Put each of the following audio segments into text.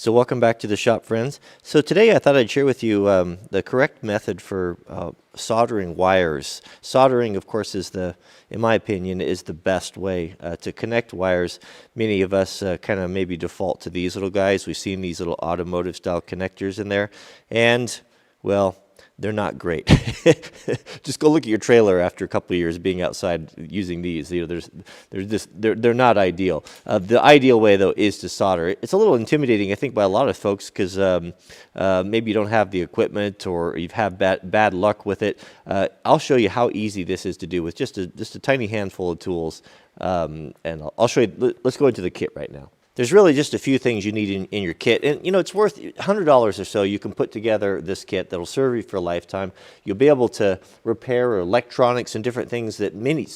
So welcome back to the shop, friends. So today I thought I'd share with you the correct method for soldering wires. Soldering, of course, in my opinion, is the best way to connect wires. Many of us kind of maybe default to these little guys. We've seen these little automotive style connectors in there, and well, they're not great. Just go look at your trailer after a couple of years being outside using these. You know, they're not ideal. The ideal way, though, is to solder. It's a little intimidating, I think, by a lot of folks because maybe you don't have the equipment or you've had bad luck with it. I'll show you how easy this is to do with just a tiny handful of tools, and I'll show you. Let's go into the kit right now. There's really just a few things you need in your kit. And, you know, it's worth $100 or so. You can put together this kit that'll serve you for a lifetime. You'll be able to repair electronics and different things that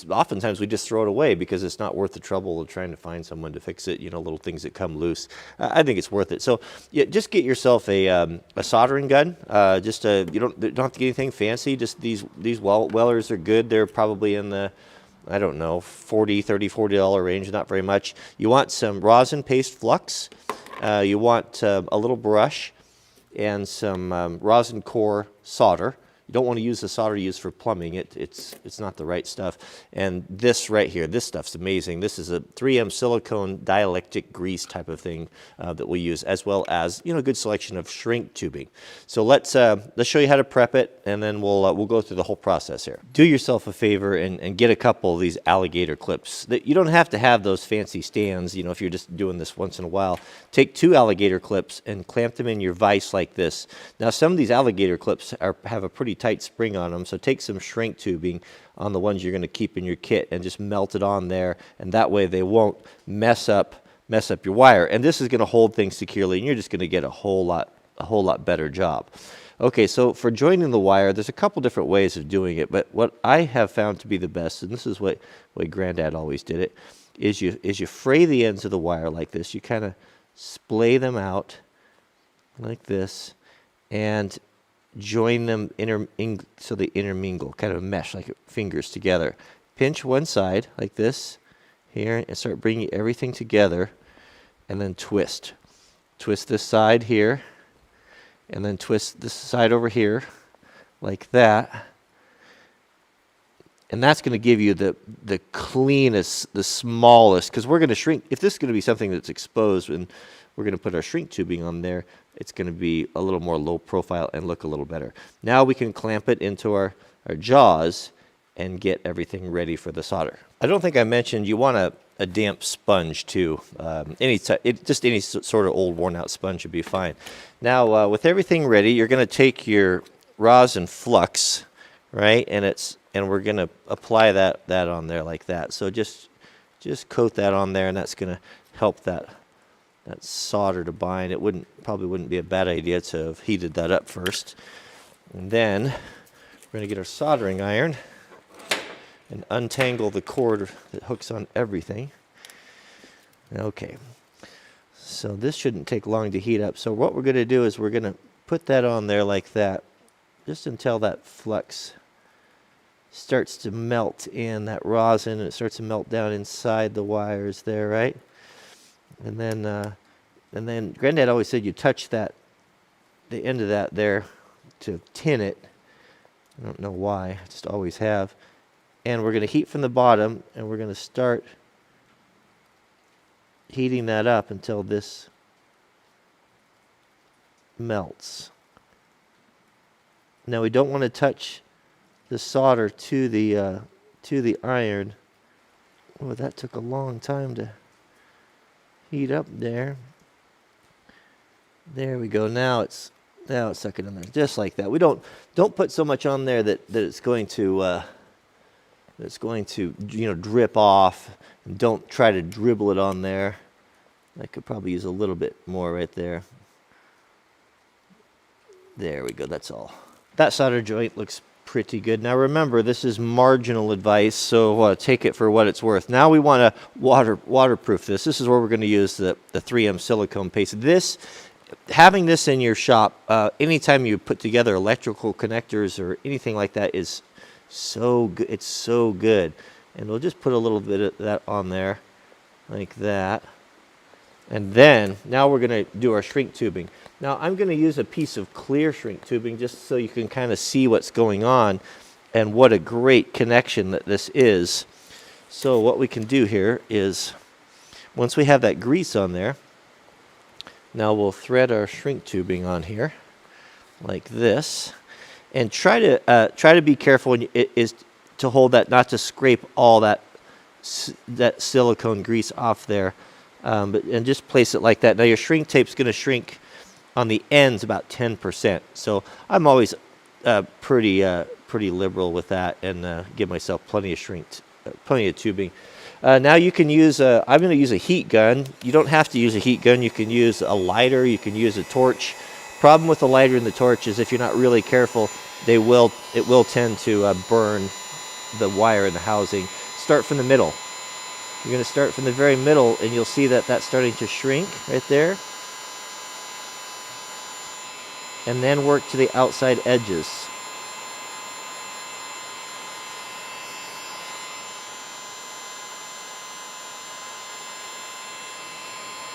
oftentimes we just throw it away because it's not worth the trouble of trying to find someone to fix it, you know, little things that come loose. I think it's worth it. So yeah, just get yourself a soldering gun. You don't have to get anything fancy. Just these Wellers are good. They're probably in the, I don't know, $40 range, not very much. You want some rosin paste flux. You want a little brush and some rosin core solder. You don't want to use the solder used for plumbing. It's not the right stuff. And this right here, this stuff's amazing. This is a 3M silicone dielectric grease type of thing that we use, as well as, you know, a good selection of shrink tubing. So let's show you how to prep it, and then we'll go through the whole process here. Do yourself a favor and get a couple of these alligator clips. You don't have to have those fancy stands, you know, if you're just doing this once in a while. Take 2 alligator clips and clamp them in your vise like this. Now, some of these alligator clips have a pretty tight spring on them, so take some shrink tubing on the ones you're going to keep in your kit and just melt it on there, and that way they won't mess up your wire. And this is going to hold things securely, and you're just going to get a whole lot better job. Okay, so for joining the wire, there's a couple different ways of doing it, but what I have found to be the best, and this is what Granddad always did it, is you fray the ends of the wire like this. You kind of splay them out like this and join them so they intermingle, kind of mesh like fingers together. Pinch one side like this here and start bringing everything together, and then twist. Twist this side here, and then twist this side over here like that. And that's going to give you the cleanest, the smallest, because we're going to shrink. If this is going to be something that's exposed and we're going to put our shrink tubing on there, it's going to be a little more low profile and look a little better. Now we can clamp it into our jaws and get everything ready for the solder. I don't think I mentioned you want a damp sponge too. Just any sort of old worn out sponge would be fine. Now with everything ready, you're going to take your rosin flux, right? And we're going to apply that on there like that. So just coat that on there, and that's going to help that solder to bind. It probably wouldn't be a bad idea to have heated that up first. And then we're going to get our soldering iron and untangle the cord that hooks on everything. Okay, so this shouldn't take long to heat up. So what we're going to do is we're going to put that on there like that, just until that flux starts to melt in, that rosin, and it starts to melt down inside the wires there, right? And then Granddad always said you touch the end of that there to tin it. I don't know why, I just always have. And we're going to heat from the bottom, and we're going to start heating that up until this melts. Now we don't want to touch the solder to the iron. Oh, that took a long time to heat up there. There we go. Now it's sucking in there just like that. We don't put so much on there that it's going to you know, drip off. And don't try to dribble it on there. I could probably use a little bit more right there. There we go. That's all. That solder joint looks pretty good. Now remember, this is marginal advice, so take it for what it's worth. Now we want to waterproof this. This is where we're going to use the 3M silicone paste. Having this in your shop, anytime you put together electrical connectors or anything like that, is so good. It's so good. And we'll just put a little bit of that on there like that. And then, now we're going to do our shrink tubing. Now I'm going to use a piece of clear shrink tubing just so you can kind of see what's going on and what a great connection that this is. So what we can do here is, once we have that grease on there, now we'll thread our shrink tubing on here like this, and try to be careful when is to hold that, not to scrape all that silicone grease off there, and just place it like that. Now your shrink tape's going to shrink on the ends about 10%. So I'm always pretty liberal with that, and give myself plenty of tubing. Now you can use I'm going to use a heat gun. You don't have to use a heat gun. You can use a lighter. You can use a torch. Problem with the lighter and the torch is if you're not really careful, it will tend to burn the wire in the housing. Start from the middle. You're going to start from the very middle, and you'll see that that's starting to shrink right there. And then work to the outside edges.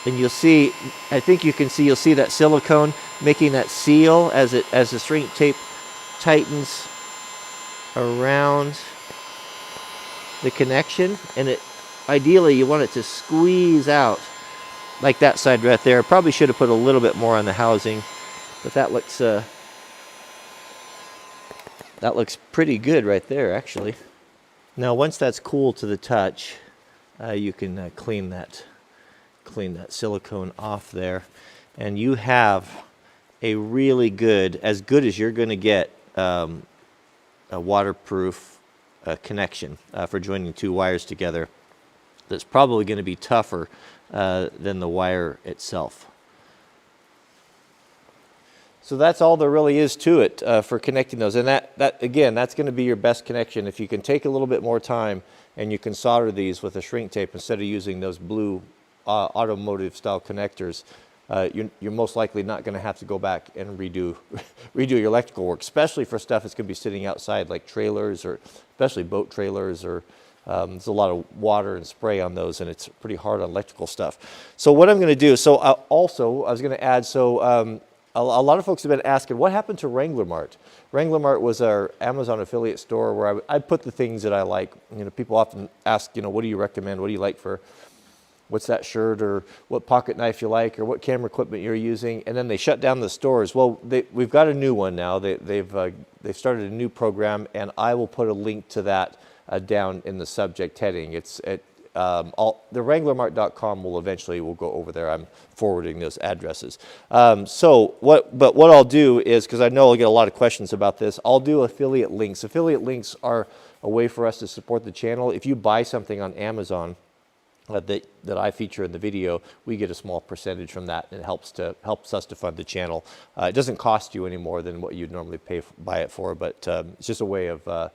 And you'll see, I think you can see, you'll see that silicone making that seal as the shrink tape tightens around the connection, and ideally you want it to squeeze out like that side right there. Probably should have put a little bit more on the housing, but that looks pretty good right there, actually. Now once that's cool to the touch, you can clean that silicone off there, and you have a really good, as good as you're going to get, a waterproof connection for joining two wires together. That's probably going to be tougher than the wire itself. So that's all there really is to it for connecting those, and that again, that's going to be your best connection. If you can take a little bit more time and you can solder these with a shrink tape instead of using those blue automotive style connectors, you're most likely not going to have to go back and redo your electrical work, especially for stuff that's going to be sitting outside, like trailers, or especially boat trailers, or there's a lot of water and spray on those, and it's pretty hard on electrical stuff. So what I'm going to do, I was going to add, a lot of folks have been asking, what happened to Wrangler Mart? Wrangler Mart was our Amazon affiliate store where I put the things that I like. People often ask, what do you recommend? What do you like for, what's that shirt, or what pocket knife you like, or what camera equipment you're using, and then they shut down the stores. Well, we've got a new one now. They've started a new program, and I will put a link to that down in the subject heading. It's at the WranglerMart.com will go over there. I'm forwarding those addresses. What I'll do is, because I know I'll get a lot of questions about this, I'll do affiliate links. Affiliate links are a way for us to support the channel. If you buy something on Amazon that I feature in the video, we get a small percentage from that, and it helps us to fund the channel. It doesn't cost you any more than what you'd normally buy it for, but it's just a way of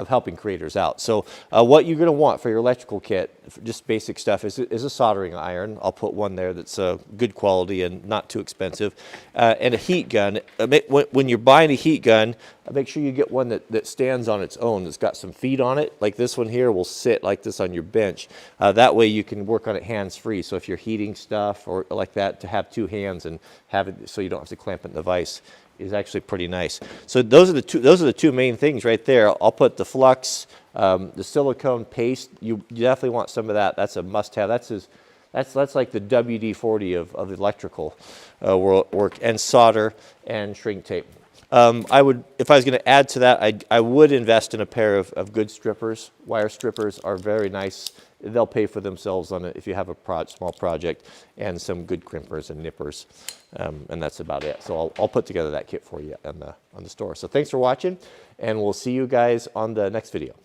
helping creators out. So what you're going to want for your electrical kit, just basic stuff, is a soldering iron. I'll put one there that's good quality and not too expensive, and a heat gun. When you're buying a heat gun, make sure you get one that stands on its own, that's got some feet on it. Like this one here will sit like this on your bench. That way you can work on it hands-free. So if you're heating stuff or like that, to have two hands and have it so you don't have to clamp it in the vise is actually pretty nice. So those are the two main things right there. I'll put the flux, the silicone paste. You definitely want some of that. That's a must-have. That's like the WD-40 of electrical work, and solder and shrink tape. If I was going to add to that, I would invest in a pair of good strippers. Wire strippers are very nice. They'll pay for themselves on it if you have a small project, and some good crimpers and nippers, and that's about it. So I'll put together that kit for you on the store. So thanks for watching, and we'll see you guys on the next video.